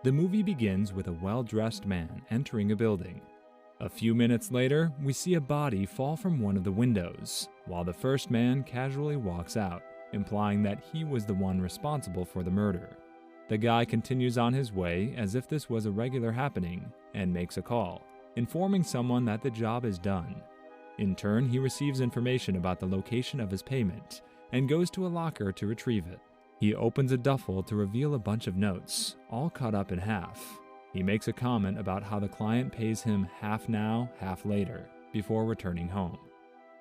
The movie begins with a well-dressed man entering a building. A few minutes later, we see a body fall from one of the windows, while the first man casually walks out, implying that he was the one responsible for the murder. The guy continues on his way as if this was a regular happening and makes a call, informing someone that the job is done. In turn, he receives information about the location of his payment and goes to a locker to retrieve it. He opens a duffel to reveal a bunch of notes, all cut up in half. He makes a comment about how the client pays him half now, half later, before returning home.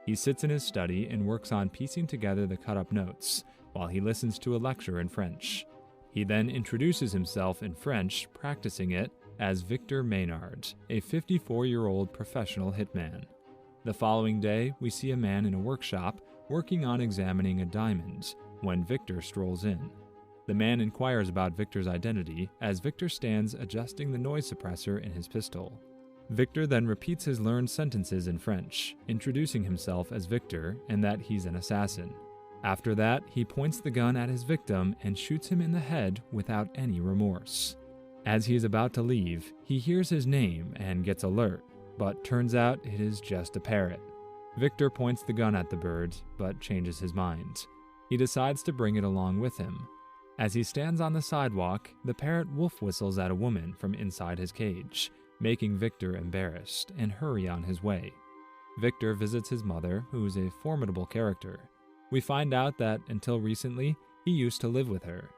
He sits in his study and works on piecing together the cut-up notes while he listens to a lecture in French. He then introduces himself in French, practicing it, as Victor Maynard, a 54-year-old professional hitman. The following day, we see a man in a workshop working on examining a diamond when Victor strolls in. The man inquires about Victor's identity as Victor stands adjusting the noise suppressor in his pistol. Victor then repeats his learned sentences in French, introducing himself as Victor and that he's an assassin. After that, he points the gun at his victim and shoots him in the head without any remorse. As he is about to leave, he hears his name and gets alert, but turns out it is just a parrot. Victor points the gun at the bird, but changes his mind. He decides to bring it along with him. As he stands on the sidewalk, the parrot wolf whistles at a woman from inside his cage, making Victor embarrassed and hurry on his way. Victor visits his mother, who is a formidable character. We find out that, until recently, he used to live with her.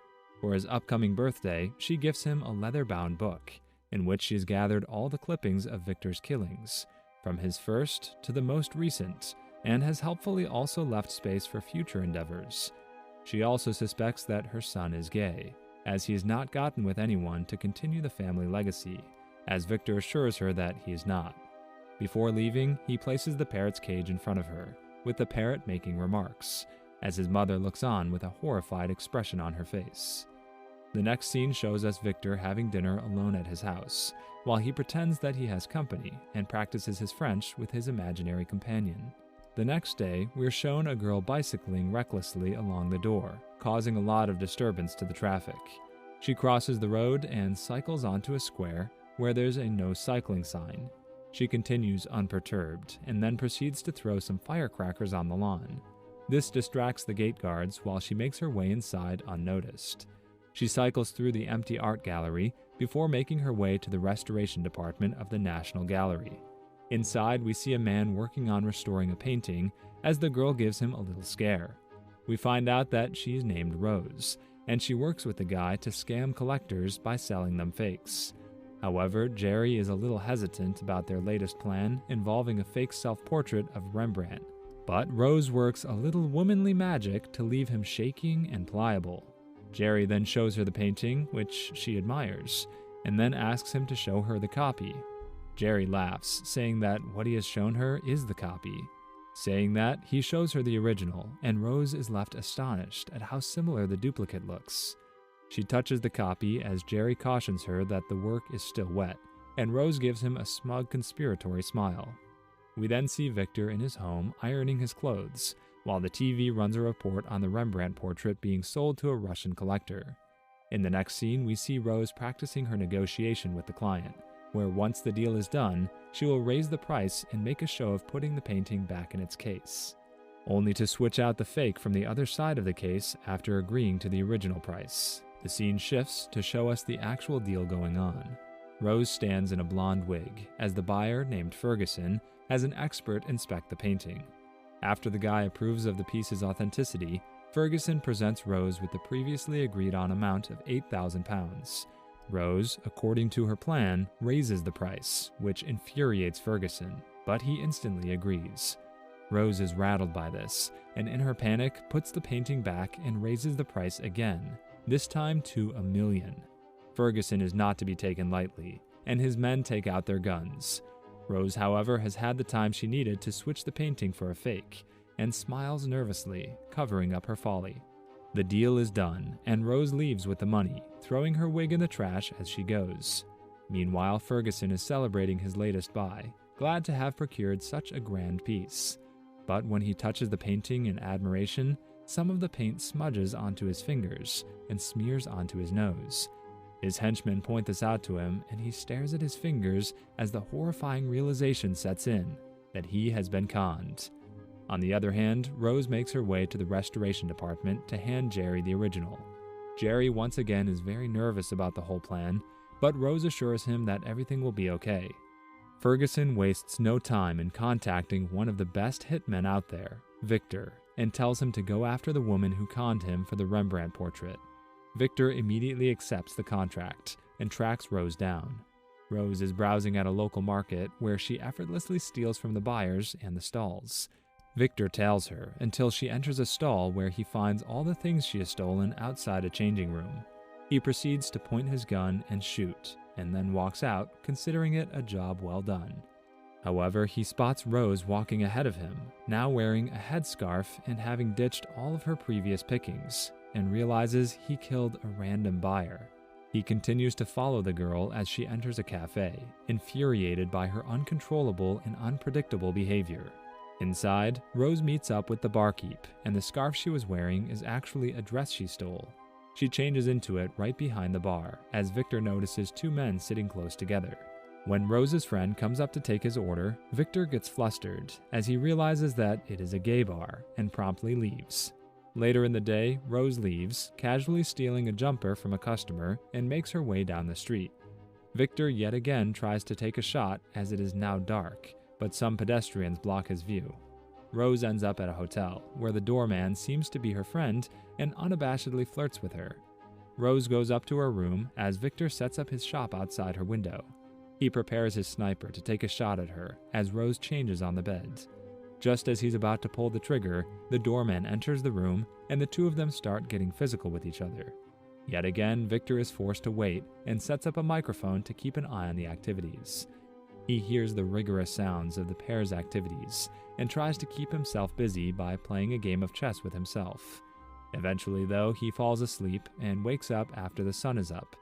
For his upcoming birthday, she gifts him a leather-bound book, in which she has gathered all the clippings of Victor's killings, from his first to the most recent, and has helpfully also left space for future endeavors. She also suspects that her son is gay, as he has not gotten with anyone to continue the family legacy, as Victor assures her that he is not. Before leaving, he places the parrot's cage in front of her, with the parrot making remarks, as his mother looks on with a horrified expression on her face. The next scene shows us Victor having dinner alone at his house, while he pretends that he has company and practices his French with his imaginary companion. The next day, we're shown a girl bicycling recklessly along the door, causing a lot of disturbance to the traffic. She crosses the road and cycles onto a square where there's a no cycling sign. She continues unperturbed and then proceeds to throw some firecrackers on the lawn. This distracts the gate guards while she makes her way inside unnoticed. She cycles through the empty art gallery before making her way to the restoration department of the National Gallery. Inside, we see a man working on restoring a painting as the girl gives him a little scare. We find out that she's named Rose, and she works with the guy to scam collectors by selling them fakes. However, Jerry is a little hesitant about their latest plan involving a fake self-portrait of Rembrandt. But Rose works a little womanly magic to leave him shaking and pliable. Jerry then shows her the painting, which she admires, and then asks him to show her the copy. Jerry laughs, saying that what he has shown her is the copy. Saying that, he shows her the original, and Rose is left astonished at how similar the duplicate looks. She touches the copy as Jerry cautions her that the work is still wet, and Rose gives him a smug conspiratory smile. We then see Victor in his home ironing his clothes, while the TV runs a report on the Rembrandt portrait being sold to a Russian collector. In the next scene, we see Rose practicing her negotiation with the client, where once the deal is done, she will raise the price and make a show of putting the painting back in its case, only to switch out the fake from the other side of the case after agreeing to the original price. The scene shifts to show us the actual deal going on. Rose stands in a blonde wig, as the buyer, named Ferguson, has an expert inspect the painting. After the guy approves of the piece's authenticity, Ferguson presents Rose with the previously agreed on amount of £8,000. Rose, according to her plan, raises the price, which infuriates Ferguson, but he instantly agrees. Rose is rattled by this, and in her panic puts the painting back and raises the price again, this time to £1 million. Ferguson is not to be taken lightly, and his men take out their guns. Rose, however, has had the time she needed to switch the painting for a fake, and smiles nervously, covering up her folly. The deal is done, and Rose leaves with the money, throwing her wig in the trash as she goes. Meanwhile, Ferguson is celebrating his latest buy, glad to have procured such a grand piece. But when he touches the painting in admiration, some of the paint smudges onto his fingers and smears onto his nose. His henchmen point this out to him, and he stares at his fingers as the horrifying realization sets in that he has been conned. On the other hand, Rose makes her way to the restoration department to hand Jerry the original. Jerry once again is very nervous about the whole plan, but Rose assures him that everything will be okay. Ferguson wastes no time in contacting one of the best hitmen out there, Victor, and tells him to go after the woman who conned him for the Rembrandt portrait. Victor immediately accepts the contract and tracks Rose down. Rose is browsing at a local market where she effortlessly steals from the buyers and the stalls. Victor tails her until she enters a stall where he finds all the things she has stolen outside a changing room. He proceeds to point his gun and shoot, and then walks out, considering it a job well done. However, he spots Rose walking ahead of him, now wearing a headscarf and having ditched all of her previous pickings, and realizes he killed a random buyer. He continues to follow the girl as she enters a cafe, infuriated by her uncontrollable and unpredictable behavior. Inside, Rose meets up with the barkeep, and the scarf she was wearing is actually a dress she stole. She changes into it right behind the bar, as Victor notices two men sitting close together. When Rose's friend comes up to take his order, Victor gets flustered, as he realizes that it is a gay bar, and promptly leaves. Later in the day, Rose leaves, casually stealing a jumper from a customer, and makes her way down the street. Victor yet again tries to take a shot as it is now dark, but some pedestrians block his view. Rose ends up at a hotel, where the doorman seems to be her friend and unabashedly flirts with her. Rose goes up to her room as Victor sets up his shop outside her window. He prepares his sniper to take a shot at her as Rose changes on the bed. Just as he's about to pull the trigger, the doorman enters the room and the two of them start getting physical with each other. Yet again, Victor is forced to wait and sets up a microphone to keep an eye on the activities. He hears the rigorous sounds of the pair's activities and tries to keep himself busy by playing a game of chess with himself. Eventually, though, he falls asleep and wakes up after the sun is up.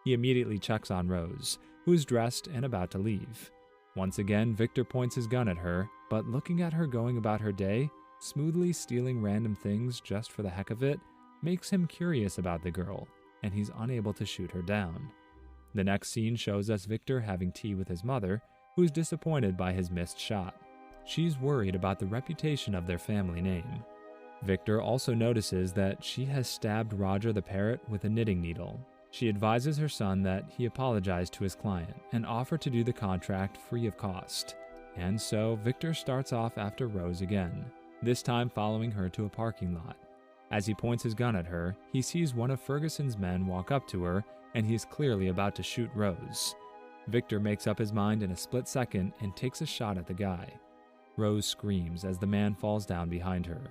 He immediately checks on Rose, who's dressed and about to leave. Once again, Victor points his gun at her, but looking at her going about her day, smoothly stealing random things just for the heck of it, makes him curious about the girl, and he's unable to shoot her down. The next scene shows us Victor having tea with his mother, who's disappointed by his missed shot. She's worried about the reputation of their family name. Victor also notices that she has stabbed Roger the parrot with a knitting needle. She advises her son that he apologized to his client and offered to do the contract free of cost. And so Victor starts off after Rose again, this time following her to a parking lot. As he points his gun at her, he sees one of Ferguson's men walk up to her, and he is clearly about to shoot Rose. Victor makes up his mind in a split second and takes a shot at the guy. Rose screams as the man falls down behind her.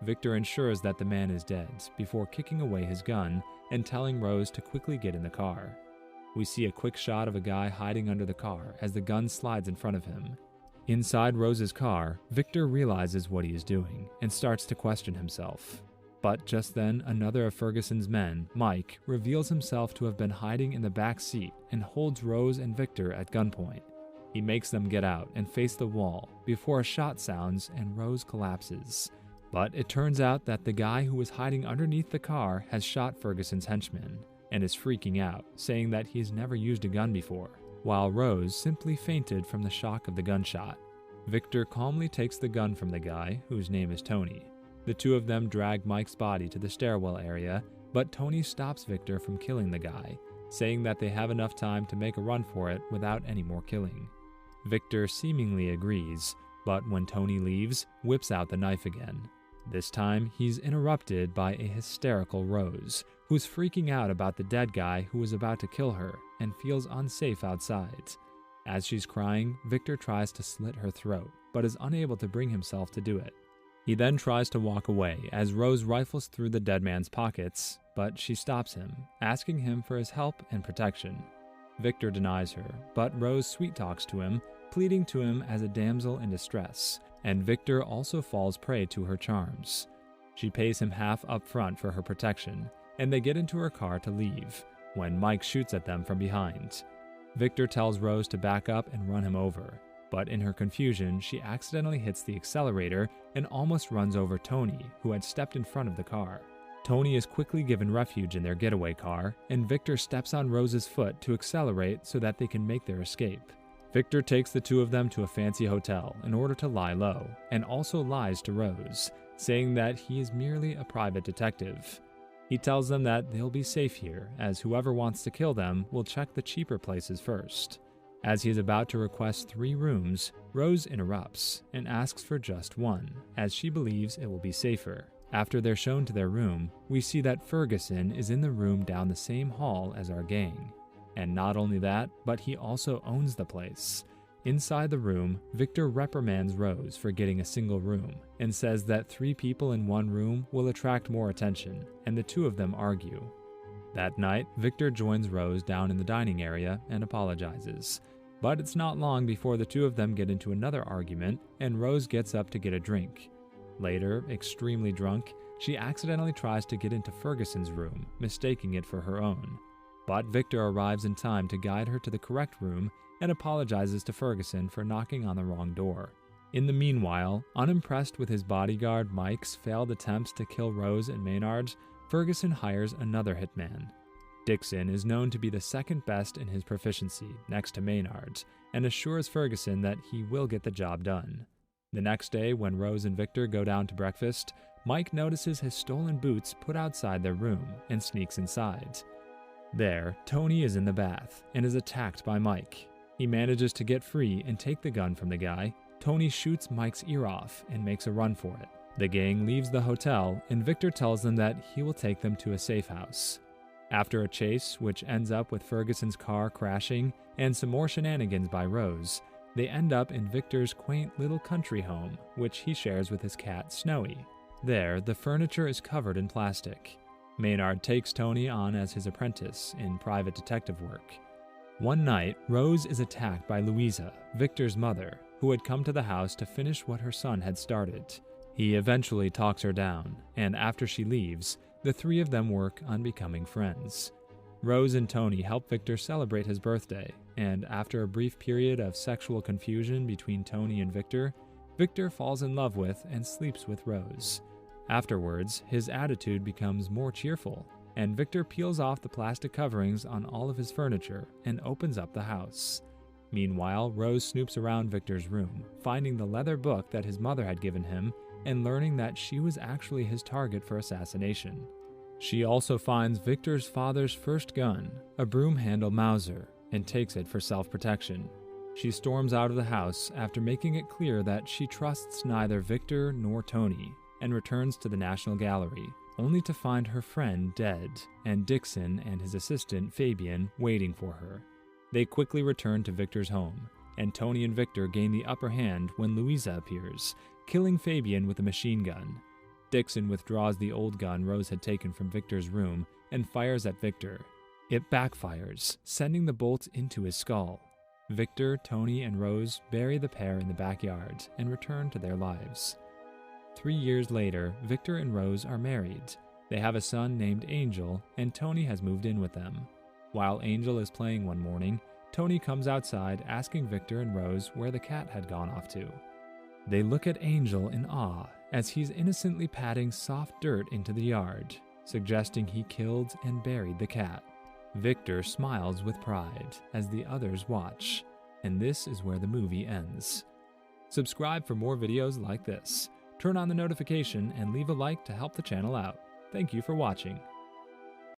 Victor ensures that the man is dead before kicking away his gun and telling Rose to quickly get in the car. We see a quick shot of a guy hiding under the car as the gun slides in front of him. Inside Rose's car, Victor realizes what he is doing and starts to question himself. But just then, another of Ferguson's men, Mike, reveals himself to have been hiding in the back seat and holds Rose and Victor at gunpoint. He makes them get out and face the wall before a shot sounds and Rose collapses. But it turns out that the guy who was hiding underneath the car has shot Ferguson's henchman and is freaking out, saying that he's never used a gun before, while Rose simply fainted from the shock of the gunshot. Victor calmly takes the gun from the guy, whose name is Tony. The two of them drag Mike's body to the stairwell area, but Tony stops Victor from killing the guy, saying that they have enough time to make a run for it without any more killing. Victor seemingly agrees, but when Tony leaves, whips out the knife again. This time, he's interrupted by a hysterical Rose, who's freaking out about the dead guy who was about to kill her and feels unsafe outside. As she's crying, Victor tries to slit her throat, but is unable to bring himself to do it. He then tries to walk away as Rose rifles through the dead man's pockets, but she stops him, asking him for his help and protection. Victor denies her, but Rose sweet-talks to him, pleading to him as a damsel in distress, and Victor also falls prey to her charms. She pays him half up front for her protection, and they get into her car to leave, when Mike shoots at them from behind. Victor tells Rose to back up and run him over, but in her confusion, she accidentally hits the accelerator and almost runs over Tony, who had stepped in front of the car. Tony is quickly given refuge in their getaway car, and Victor steps on Rose's foot to accelerate so that they can make their escape. Victor takes the two of them to a fancy hotel in order to lie low, and also lies to Rose, saying that he is merely a private detective. He tells them that they'll be safe here, as whoever wants to kill them will check the cheaper places first. As he is about to request 3 rooms, Rose interrupts and asks for just one, as she believes it will be safer. After they're shown to their room, we see that Ferguson is in the room down the same hall as our gang. And not only that, but he also owns the place. Inside the room, Victor reprimands Rose for getting a single room and says that 3 people in one room will attract more attention, and the two of them argue. That night, Victor joins Rose down in the dining area and apologizes. But it's not long before the two of them get into another argument, and Rose gets up to get a drink. Later, extremely drunk, she accidentally tries to get into Ferguson's room, mistaking it for her own. But Victor arrives in time to guide her to the correct room and apologizes to Ferguson for knocking on the wrong door. In the meanwhile, unimpressed with his bodyguard Mike's failed attempts to kill Rose and Maynard, Ferguson hires another hitman. Dixon is known to be the second best in his proficiency, next to Maynard's, and assures Ferguson that he will get the job done. The next day, when Rose and Victor go down to breakfast, Mike notices his stolen boots put outside their room and sneaks inside. There, Tony is in the bath and is attacked by Mike. He manages to get free and take the gun from the guy. Tony shoots Mike's ear off and makes a run for it. The gang leaves the hotel, and Victor tells them that he will take them to a safe house. After a chase, which ends up with Ferguson's car crashing and some more shenanigans by Rose, they end up in Victor's quaint little country home, which he shares with his cat, Snowy. There, the furniture is covered in plastic. Maynard takes Tony on as his apprentice in private detective work. One night, Rose is attacked by Louisa, Victor's mother, who had come to the house to finish what her son had started. He eventually talks her down, and after she leaves, the 3 of them work on becoming friends. Rose and Tony help Victor celebrate his birthday, and after a brief period of sexual confusion between Tony and Victor, Victor falls in love with and sleeps with Rose. Afterwards, his attitude becomes more cheerful, and Victor peels off the plastic coverings on all of his furniture and opens up the house. Meanwhile, Rose snoops around Victor's room, finding the leather book that his mother had given him and learning that she was actually his target for assassination. She also finds Victor's father's first gun, a broom-handle Mauser, and takes it for self-protection. She storms out of the house after making it clear that she trusts neither Victor nor Tony, and returns to the National Gallery, only to find her friend dead, and Dixon and his assistant Fabian waiting for her. They quickly return to Victor's home, and Tony and Victor gain the upper hand when Louisa appears, killing Fabian with a machine gun. Dixon withdraws the old gun Rose had taken from Victor's room and fires at Victor. It backfires, sending the bolt into his skull. Victor, Tony, and Rose bury the pair in the backyard and return to their lives. 3 years later, Victor and Rose are married. They have a son named Angel, and Tony has moved in with them. While Angel is playing one morning, Tony comes outside asking Victor and Rose where the cat had gone off to. They look at Angel in awe as he's innocently patting soft dirt into the yard, suggesting he killed and buried the cat. Victor smiles with pride as the others watch, and this is where the movie ends. Subscribe for more videos like this. Turn on the notification and leave a like to help the channel out. Thank you for watching.